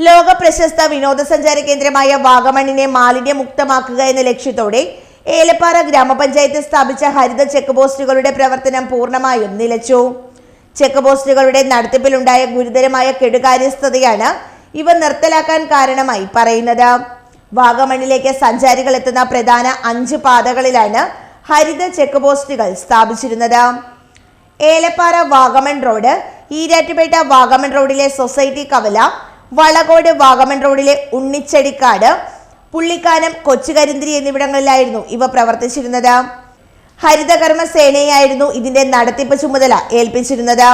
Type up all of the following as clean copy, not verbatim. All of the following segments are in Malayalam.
ലോക പ്രശസ്ത വിനോദസഞ്ചാര കേന്ദ്രമായ വാഗമണിനെ മാലിന്യമുക്തമാക്കുക എന്ന ലക്ഷ്യത്തോടെ ഏലപ്പാറ ഗ്രാമപഞ്ചായത്ത് സ്ഥാപിച്ച ഹരിത ചെക്ക് പോസ്റ്റുകളുടെ പ്രവർത്തനം പൂർണ്ണമായും നിലച്ചു. ചെക്ക് പോസ്റ്റുകളുടെ നടത്തിപ്പിലുണ്ടായ ഗുരുതരമായ കെടുകാര്യസ്ഥതയാണ് ഇവ നിർത്തലാക്കാൻ കാരണമായി പറയുന്നത്. വാഗമണിലേക്ക് സഞ്ചാരികൾ എത്തുന്ന പ്രധാന 5 പാതകളിലാണ് ഹരിത ചെക്ക് പോസ്റ്റുകൾ സ്ഥാപിച്ചിരുന്നത്. ഏലപ്പാറ വാഗമൺ റോഡ്, ഈരാറ്റുപേട്ട വാഗമൺ റോഡിലെ സൊസൈറ്റി കവല, വളകോട് വാഗമൺ റോഡിലെ ഉണ്ണിച്ചടിക്കാട്, പുള്ളിക്കാനം, കൊച്ചുകരിന്തിരി എന്നിവിടങ്ങളിലായിരുന്നു ഇവ പ്രവർത്തിച്ചിരുന്നത്. ഹരിതകർമ്മ സേനയായിരുന്നു ഇതിന്റെ നടത്തിപ്പ് ചുമതല ഏൽപ്പിച്ചിരുന്നത്.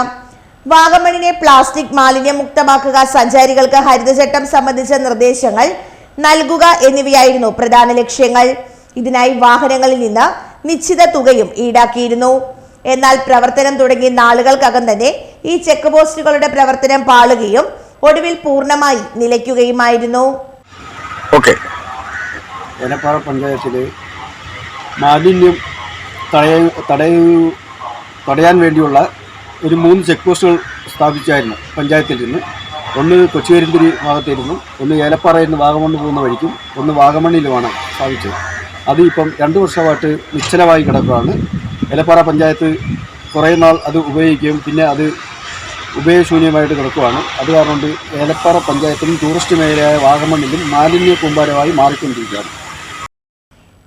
വാഗമണിനെ പ്ലാസ്റ്റിക് മാലിന്യമുക്തമാക്കുക, സഞ്ചാരികൾക്ക് ഹരിതചട്ടം സംബന്ധിച്ച നിർദ്ദേശങ്ങൾ നൽകുക എന്നിവയായിരുന്നു പ്രധാന ലക്ഷ്യങ്ങൾ. ഇതിനായി വാഹനങ്ങളിൽ നിന്ന് നിശ്ചിത തുകയും ഈടാക്കിയിരുന്നു. എന്നാൽ പ്രവർത്തനം തുടങ്ങിയ നാളുകൾക്കകം തന്നെ ഈ ചെക്ക് പോസ്റ്റുകളുടെ പ്രവർത്തനം പാളുകയും ഒടുവിൽ പൂർണ്ണമായി നിലയ്ക്കുകയുമായിരുന്നു. ഏലപ്പാറ പഞ്ചായത്തിലെ മാലിന്യം തടയാൻ വേണ്ടിയുള്ള ഒരു 3 ചെക്ക് പോസ്റ്റുകൾ സ്ഥാപിച്ചായിരുന്നു പഞ്ചായത്തിൽ നിന്ന്. ഒന്ന് കൊച്ചുകരിന്തിരി ഭാഗത്തായിരുന്നു, ഒന്ന് ഏലപ്പാറയിൽ നിന്ന് വാഗമണ്ണ് പോകുന്ന വഴിക്കും, ഒന്ന് വാഗമണ്ണിലുമാണ് സ്ഥാപിച്ചത്. അത് ഇപ്പം 2 വർഷമായിട്ട് നിശ്ചലമായി കിടക്കുകയാണ്. ഏലപ്പാറ പഞ്ചായത്ത് കുറേ നാൾ അത് ഉപയോഗിക്കുകയും പിന്നെ അത് ഉപയോഗശൂന്യമായിട്ട് കിടക്കുകയാണ്. അത് കാരണം കൊണ്ട് ഏലപ്പാറ പഞ്ചായത്തിലും ടൂറിസ്റ്റ് മേഖലയായ വാഗമണ്ണിലും മാലിന്യ കൂമ്പാരമായി മാറിക്കൊണ്ടിരിക്കുകയാണ്.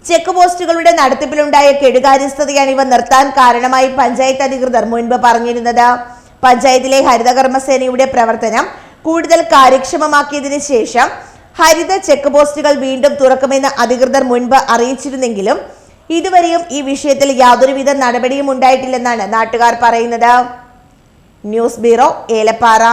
ചെക്ക് പോസ്റ്റുകളുടെ നടത്തിപ്പിലുണ്ടായ കെടുകാര്യസ്ഥതയാണ് ഇവ നിർത്താൻ കാരണമായി പഞ്ചായത്ത് അധികൃതർ മുൻപ് പറഞ്ഞിരുന്നത്. പഞ്ചായത്തിലെ ഹരിതകർമ്മസേനയുടെ പ്രവർത്തനം കൂടുതൽ കാര്യക്ഷമമാക്കിയതിനു ശേഷം ഹരിത ചെക്ക് പോസ്റ്റുകൾ വീണ്ടും തുറക്കുമെന്ന് അധികൃതർ മുൻപ് അറിയിച്ചിരുന്നെങ്കിലും ഇതുവരെയും ഈ വിഷയത്തിൽ യാതൊരുവിധ നടപടിയും ഉണ്ടായിട്ടില്ലെന്നാണ് നാട്ടുകാർ പറയുന്നത്. News bureau, Elappara.